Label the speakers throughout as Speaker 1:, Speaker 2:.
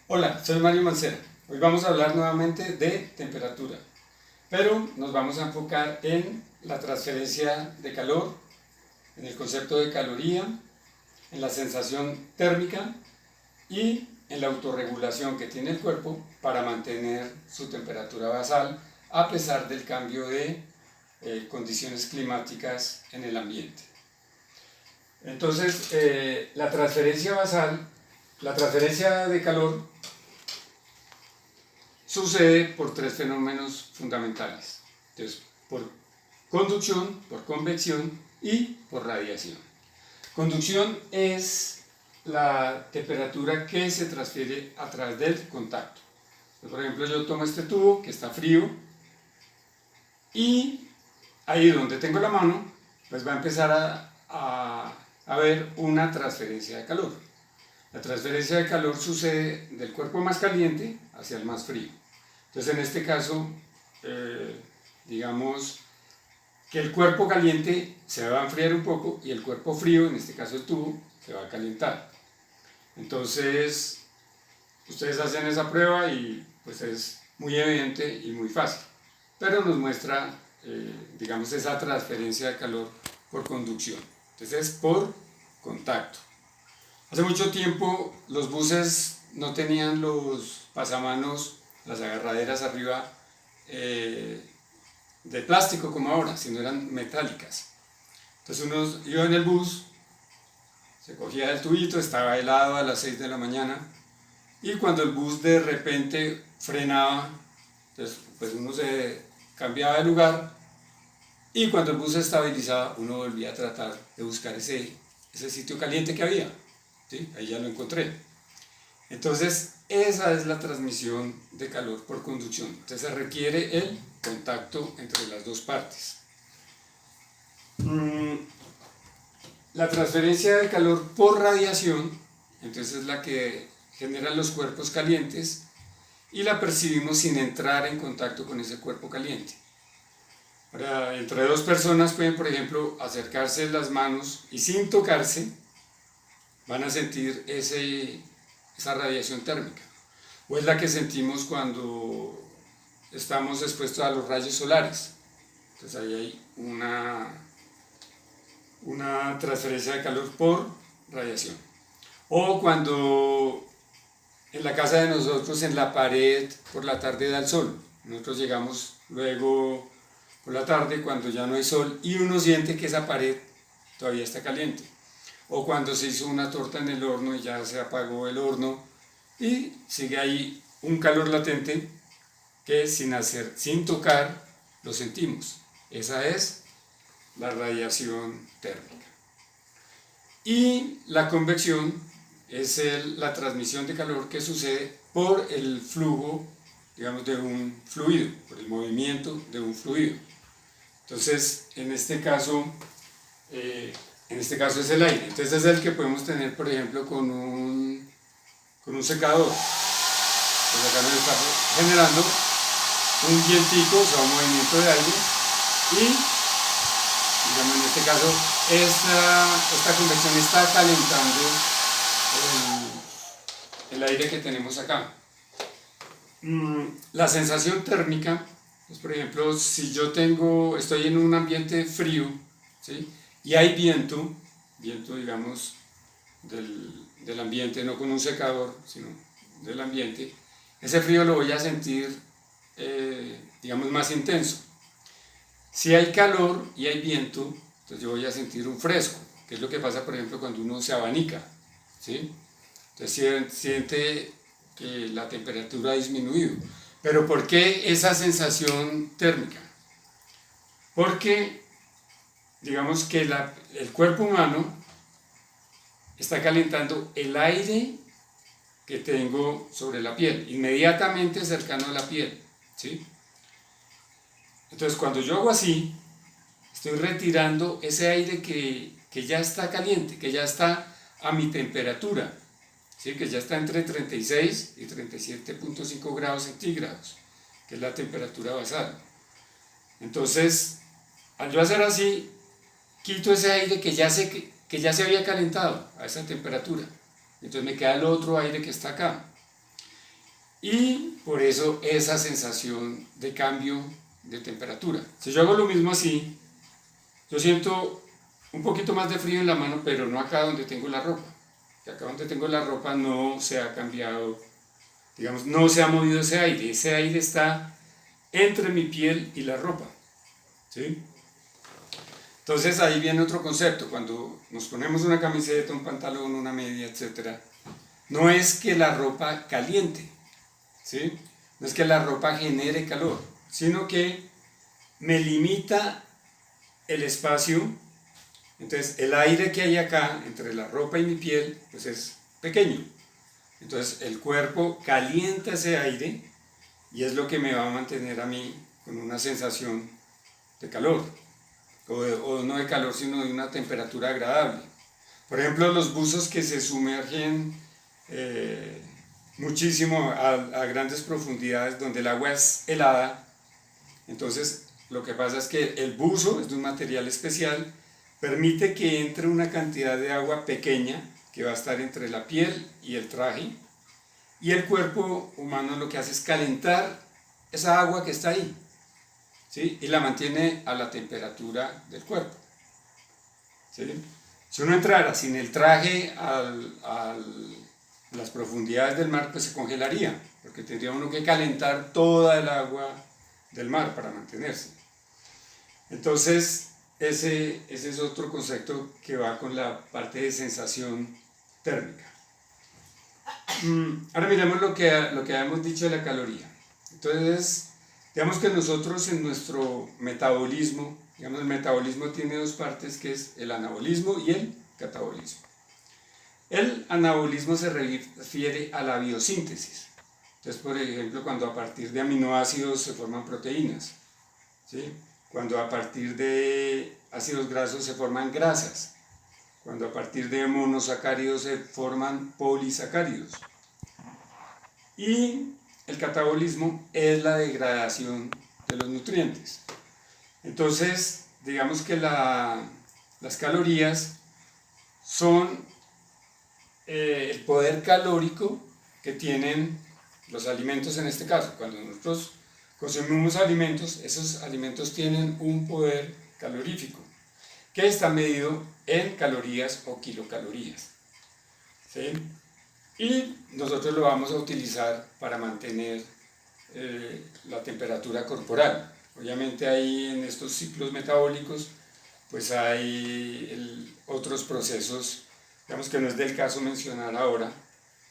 Speaker 1: Hola, soy Mario Mancera. Hoy vamos a hablar nuevamente de temperatura, pero nos vamos a enfocar en la transferencia de calor, en el concepto de caloría, en la sensación térmica y en la autorregulación que tiene el cuerpo para mantener su temperatura basal a pesar del cambio de condiciones climáticas en el ambiente. Entonces, la transferencia basal, la transferencia de calor sucede por tres fenómenos fundamentales. Entonces, por conducción, por convección y por radiación. Conducción es la temperatura que se transfiere a través del contacto. Entonces, por ejemplo, yo tomo este tubo que está frío y ahí donde tengo la mano, pues va a empezar a haber una transferencia de calor. La transferencia de calor sucede del cuerpo más caliente hacia el más frío. Entonces, en este caso, digamos que el cuerpo caliente se va a enfriar un poco y el cuerpo frío, en este caso el tubo, se va a calentar. Entonces, ustedes hacen esa prueba y pues es muy evidente y muy fácil, pero nos muestra, digamos, esa transferencia de calor por conducción. Entonces, es por contacto. Hace mucho tiempo los buses no tenían los pasamanos, las agarraderas arriba de plástico como ahora, sino eran metálicas. Entonces uno iba en el bus, se cogía el tubito, estaba helado a las 6 de la mañana y cuando el bus de repente frenaba, entonces pues uno se cambiaba de lugar y cuando el bus se estabilizaba uno volvía a tratar de buscar ese sitio caliente que había. ¿Sí? Ahí ya lo encontré. Entonces, esa es la transmisión de calor por conducción. Entonces, se requiere el contacto entre las dos partes. La transferencia de calor por radiación, entonces es la que genera los cuerpos calientes y la percibimos sin entrar en contacto con ese cuerpo caliente. Ahora, entre dos personas pueden, por ejemplo, acercarse las manos y sin tocarse, van a sentir esa radiación térmica. O es la que sentimos cuando estamos expuestos a los rayos solares. Entonces ahí hay una transferencia de calor por radiación. O cuando en la casa de nosotros, en la pared, por la tarde da el sol. Nosotros llegamos luego por la tarde cuando ya no hay sol y uno siente que esa pared todavía está caliente. O cuando se hizo una torta en el horno y ya se apagó el horno y sigue ahí un calor latente que sin tocar, lo sentimos. Esa es la radiación térmica. Y la convección es la transmisión de calor que sucede por el flujo, digamos, de un fluido, por el movimiento de un fluido. Entonces, en este caso es el aire. Entonces es el que podemos tener, por ejemplo, con un secador. Pues acá nos está generando un vientico, o sea, un movimiento de aire. Y, digamos, en este caso, esta convección está calentando el aire que tenemos acá. La sensación térmica, pues, por ejemplo, si yo estoy en un ambiente frío, ¿sí? Y hay viento, digamos, del ambiente, no con un secador, sino del ambiente, ese frío lo voy a sentir, digamos, más intenso. Si hay calor y hay viento, entonces yo voy a sentir un fresco, que es lo que pasa, por ejemplo, cuando uno se abanica, ¿sí? Entonces siente que la temperatura ha disminuido. ¿Pero por qué esa sensación térmica? Porque digamos que el cuerpo humano está calentando el aire que tengo sobre la piel, inmediatamente cercano a la piel, ¿sí? Entonces, cuando yo hago así, estoy retirando ese aire que ya está caliente, que ya está a mi temperatura, ¿sí? Que ya está entre 36 y 37.5 grados centígrados, que es la temperatura basal. Entonces, al yo hacer así, quito ese aire que ya se había calentado a esa temperatura. Entonces me queda el otro aire que está acá. y por eso esa sensación de cambio de temperatura. Si yo hago lo mismo así, yo siento un poquito más de frío en la mano, pero no acá donde tengo la ropa. Que acá donde tengo la ropa no se ha cambiado, digamos, no se ha movido ese aire está entre mi piel y la ropa, ¿sí? Entonces ahí viene otro concepto, cuando nos ponemos una camiseta, un pantalón, una media, etc., no es que la ropa caliente, ¿sí? No es que la ropa genere calor, sino que me limita el espacio. Entonces el aire que hay acá entre la ropa y mi piel pues es pequeño. Entonces el cuerpo calienta ese aire y es lo que me va a mantener a mí con una sensación de calor. O no de calor, sino de una temperatura agradable. Por ejemplo, los buzos que se sumergen muchísimo a grandes profundidades donde el agua es helada, entonces lo que pasa es que el buzo es de un material especial, permite que entre una cantidad de agua pequeña que va a estar entre la piel y el traje, y el cuerpo humano lo que hace es calentar esa agua que está ahí, ¿sí? Y la mantiene a la temperatura del cuerpo, ¿sí? Si uno entrara sin el traje a las profundidades del mar, pues se congelaría, porque tendría uno que calentar toda el agua del mar para mantenerse. Entonces, ese es otro concepto que va con la parte de sensación térmica. Ahora miremos lo que habíamos dicho de la caloría. Entonces, digamos que nosotros en nuestro metabolismo, digamos, el metabolismo tiene dos partes, que es el anabolismo y el catabolismo. El anabolismo se refiere a la biosíntesis. Entonces, por ejemplo, cuando a partir de aminoácidos se forman proteínas, ¿sí? Cuando a partir de ácidos grasos se forman grasas, cuando a partir de monosacáridos se forman polisacáridos. Y el catabolismo es la degradación de los nutrientes. Entonces, digamos que las calorías son el poder calórico que tienen los alimentos en este caso. Cuando nosotros consumimos alimentos, esos alimentos tienen un poder calorífico que está medido en calorías o kilocalorías, ¿sí? Y nosotros lo vamos a utilizar para mantener la temperatura corporal. Obviamente ahí en estos ciclos metabólicos pues hay otros procesos, digamos que no es del caso mencionar ahora,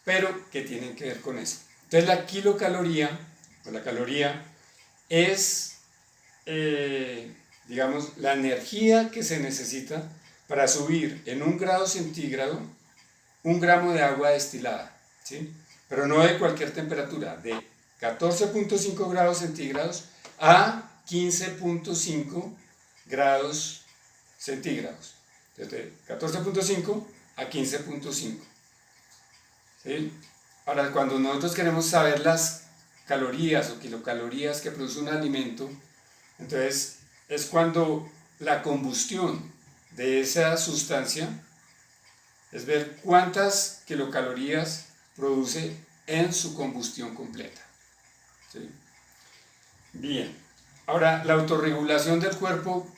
Speaker 1: pero que tienen que ver con eso. Entonces la kilocaloría o la caloría es digamos la energía que se necesita para subir en 1 grado centígrado 1 gramo de agua destilada, ¿sí? Pero no de cualquier temperatura, de 14.5 grados centígrados a 15.5 grados centígrados. Desde 14.5 a 15.5. ¿Sí? Ahora, cuando nosotros queremos saber las calorías o kilocalorías que produce un alimento, entonces es cuando la combustión de esa sustancia es ver cuántas kilocalorías produce en su combustión completa. ¿Sí? Bien, ahora la autorregulación del cuerpo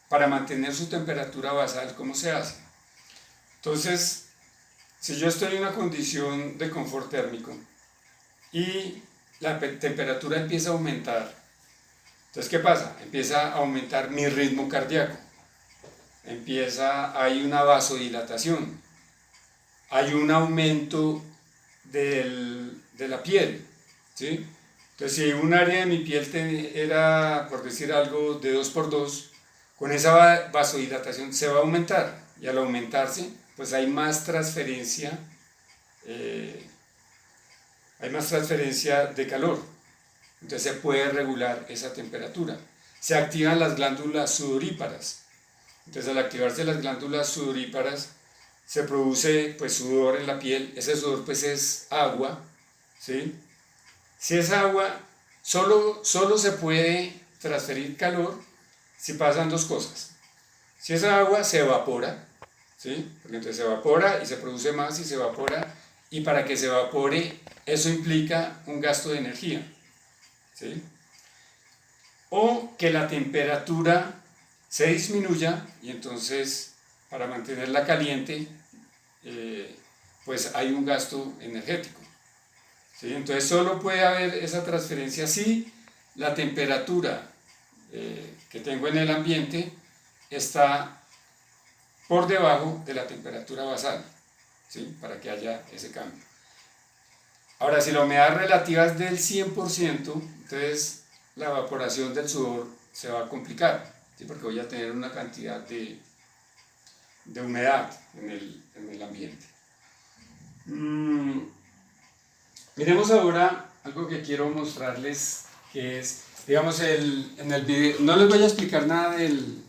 Speaker 1: para mantener su temperatura basal, ¿cómo se hace? Entonces, si yo estoy en una condición de confort térmico y la temperatura empieza a aumentar, entonces ¿qué pasa? Empieza a aumentar mi ritmo cardíaco. Hay una vasodilatación, hay un aumento de la piel, ¿sí? Entonces si un área de mi piel era, por decir algo, de 2x2, con esa vasodilatación se va a aumentar, y al aumentarse, pues hay más transferencia de calor, entonces se puede regular esa temperatura. Se activan las glándulas sudoríparas. Entonces al activarse las glándulas sudoríparas se produce pues sudor en la piel, ese sudor pues es agua, ¿sí? Si es agua, solo se puede transferir calor si pasan dos cosas. Si esa agua se evapora, ¿sí? Porque entonces se evapora y se produce más y se evapora y para que se evapore eso implica un gasto de energía, ¿sí? O que la temperatura se disminuya y entonces para mantenerla caliente pues hay un gasto energético, ¿sí? Entonces solo puede haber esa transferencia si la temperatura que tengo en el ambiente está por debajo de la temperatura basal, ¿sí? Para que haya ese cambio. Ahora, si la humedad relativa es del 100%, entonces la evaporación del sudor se va a complicar, ¿sí? Porque voy a tener una cantidad de humedad en el ambiente. Miremos ahora algo que quiero mostrarles, que es, digamos, en el video, no les voy a explicar nada del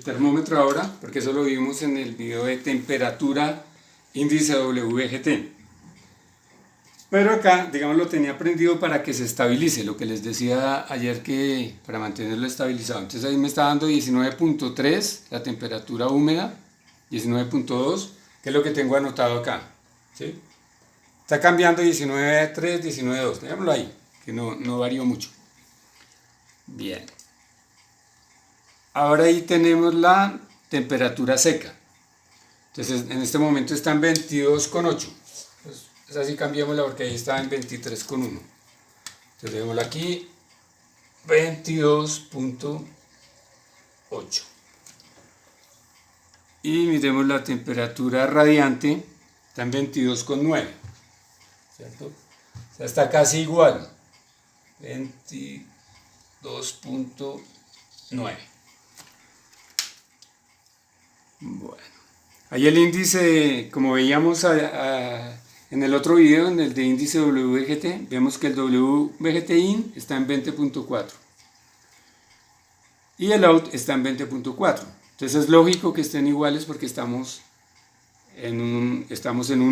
Speaker 1: termómetro ahora, porque eso lo vimos en el video de temperatura índice WGT. Pero acá, digamos, lo tenía prendido para que se estabilice, lo que les decía ayer, que para mantenerlo estabilizado. Entonces ahí me está dando 19.3 la temperatura húmeda, 19.2, que es lo que tengo anotado acá, ¿sí? Está cambiando 19.3, 19.2, dejémoslo ahí, que no varió mucho. Bien. Ahora ahí tenemos la temperatura seca. Entonces en este momento está en 22.8. Pues es así, cambiémosla porque ahí está en 23.1. Entonces dejémosla aquí, 22.8. Y miremos la temperatura radiante, está en 22.9. ¿Cierto? O sea, está casi igual, 22.9. Bueno, ahí el índice, como veíamos en el otro video, en el de índice WGT, vemos que el WGT-IN está en 20.4 y el OUT está en 20.4. Entonces es lógico que estén iguales porque estamos en un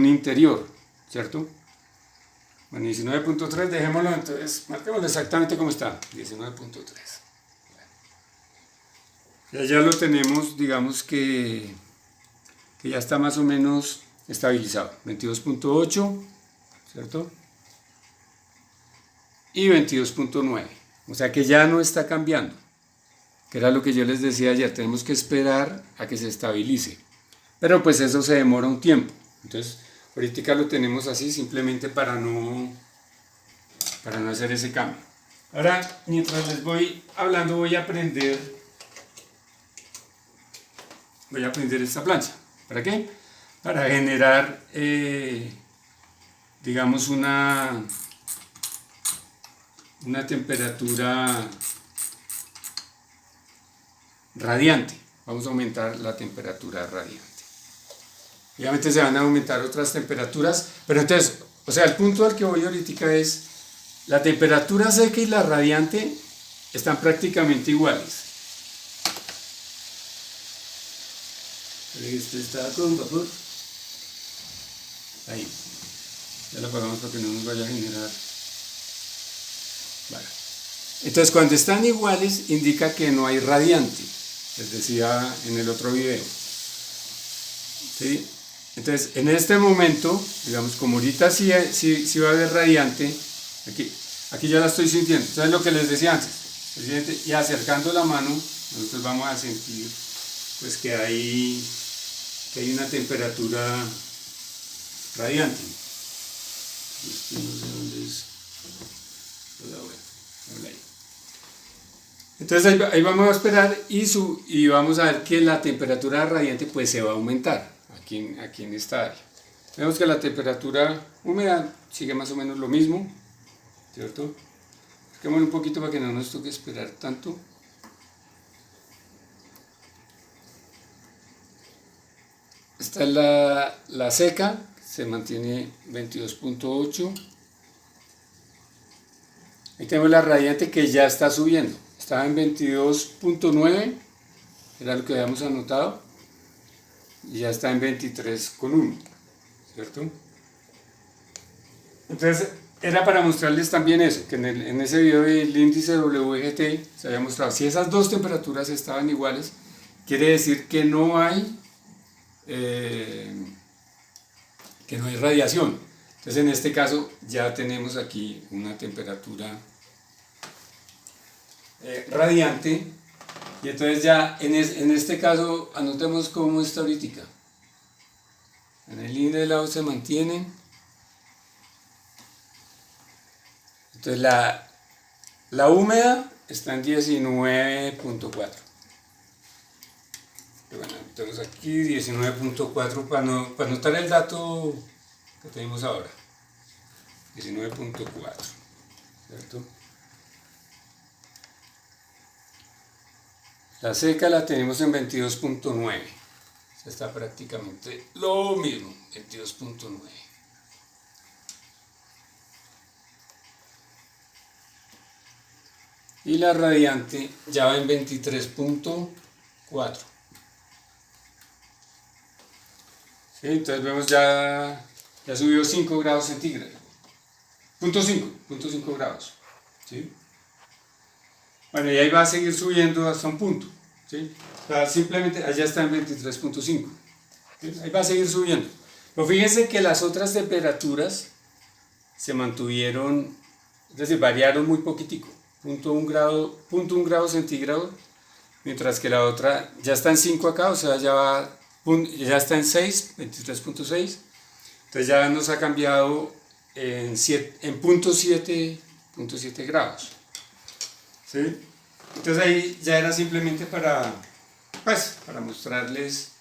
Speaker 1: interior, ¿cierto? Bueno, 19.3, dejémoslo, entonces marquémoslo exactamente como está, 19.3. Ya lo tenemos, digamos que ya está más o menos estabilizado, 22.8, ¿cierto? Y 22.9, o sea que ya no está cambiando, que era lo que yo les decía ayer, tenemos que esperar a que se estabilice, pero pues eso se demora un tiempo. Entonces ahorita lo tenemos así simplemente para no hacer ese cambio. Ahora, mientras les voy hablando, voy a aprender esta plancha. ¿Para qué? Para generar, digamos, una temperatura radiante. Vamos a aumentar la temperatura radiante. Obviamente se van a aumentar otras temperaturas, pero entonces, o sea, el punto al que voy ahorita es, la temperatura seca y la radiante están prácticamente iguales. Esto está con vapor. Ahí. Ya lo apagamos para que no nos vaya a generar. Vale. Entonces, cuando están iguales, indica que no hay radiante. Les decía en el otro video. ¿Sí? Entonces, en este momento, digamos, como ahorita sí va a haber radiante, aquí ya la estoy sintiendo. Entonces, lo que les decía antes, y acercando la mano, nosotros vamos a sentir pues que hay una temperatura radiante. No sé dónde es. Entonces ahí vamos a esperar y vamos a ver que la temperatura radiante pues se va a aumentar aquí en esta área. Vemos que la temperatura húmeda sigue más o menos lo mismo, ¿cierto? Busquémoslo un poquito para que no nos toque esperar tanto. Esta es la seca, se mantiene 22.8. Ahí tenemos la radiante que ya está subiendo. Estaba en 22.9, era lo que habíamos anotado, y ya está en 23.1, ¿cierto? Entonces, era para mostrarles también eso, que en ese video del índice WGT se había mostrado, si esas dos temperaturas estaban iguales, quiere decir que no hay que no hay radiación. Entonces en este caso ya tenemos aquí una temperatura radiante, y entonces ya en este caso anotemos cómo está ahorita. En el línea de lado se mantiene. Entonces la húmeda está en 19.4. Bueno, tenemos aquí 19.4 para notar el dato que tenemos ahora. 19.4, ¿cierto? La seca la tenemos en 22.9. Está prácticamente lo mismo, 22.9. Y la radiante ya va en 23.4. ¿Sí? Entonces vemos ya subió 5 grados centígrados. 0.5 grados. ¿Sí? Bueno, y ahí va a seguir subiendo hasta un punto. ¿Sí? O sea, simplemente allá está en 23.5. ¿Sí? Ahí va a seguir subiendo. Pero fíjense que las otras temperaturas se mantuvieron, es decir, variaron muy poquitico. 0.1 grado centígrado, mientras que la otra ya está en 5 acá, o sea, ya está en 6, 23.6. Entonces ya nos ha cambiado en 0.7 grados. ¿Sí? Entonces ahí ya era simplemente para mostrarles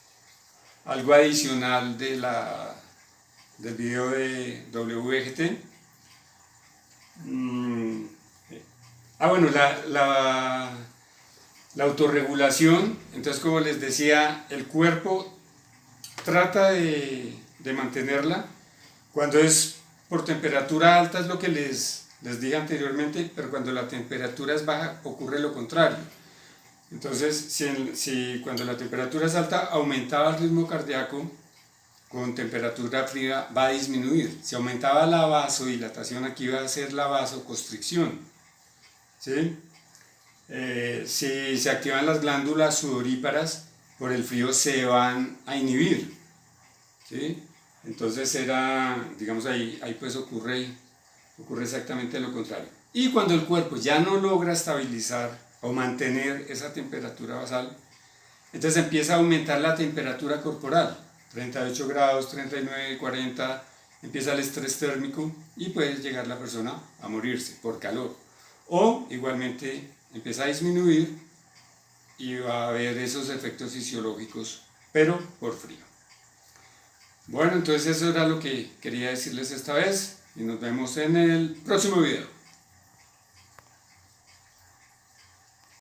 Speaker 1: algo adicional del video de WGT. Bueno, la autorregulación. Entonces, como les decía, el cuerpo trata de mantenerla. Cuando es por temperatura alta es lo que les dije anteriormente, pero cuando la temperatura es baja ocurre lo contrario. Entonces, si cuando la temperatura es alta aumentaba el ritmo cardíaco, con temperatura fría va a disminuir. Si aumentaba la vasodilatación, aquí va a ser la vasoconstricción. ¿Sí? Si se activan las glándulas sudoríparas, por el frío se van a inhibir. ¿Sí? Entonces digamos ahí pues ocurre exactamente lo contrario. Y cuando el cuerpo ya no logra estabilizar o mantener esa temperatura basal, entonces empieza a aumentar la temperatura corporal, 38 grados, 39, 40, empieza el estrés térmico y puede llegar la persona a morirse por calor. O igualmente empieza a disminuir y va a haber esos efectos fisiológicos, pero por frío. Bueno, entonces eso era lo que quería decirles esta vez y nos vemos en el próximo video.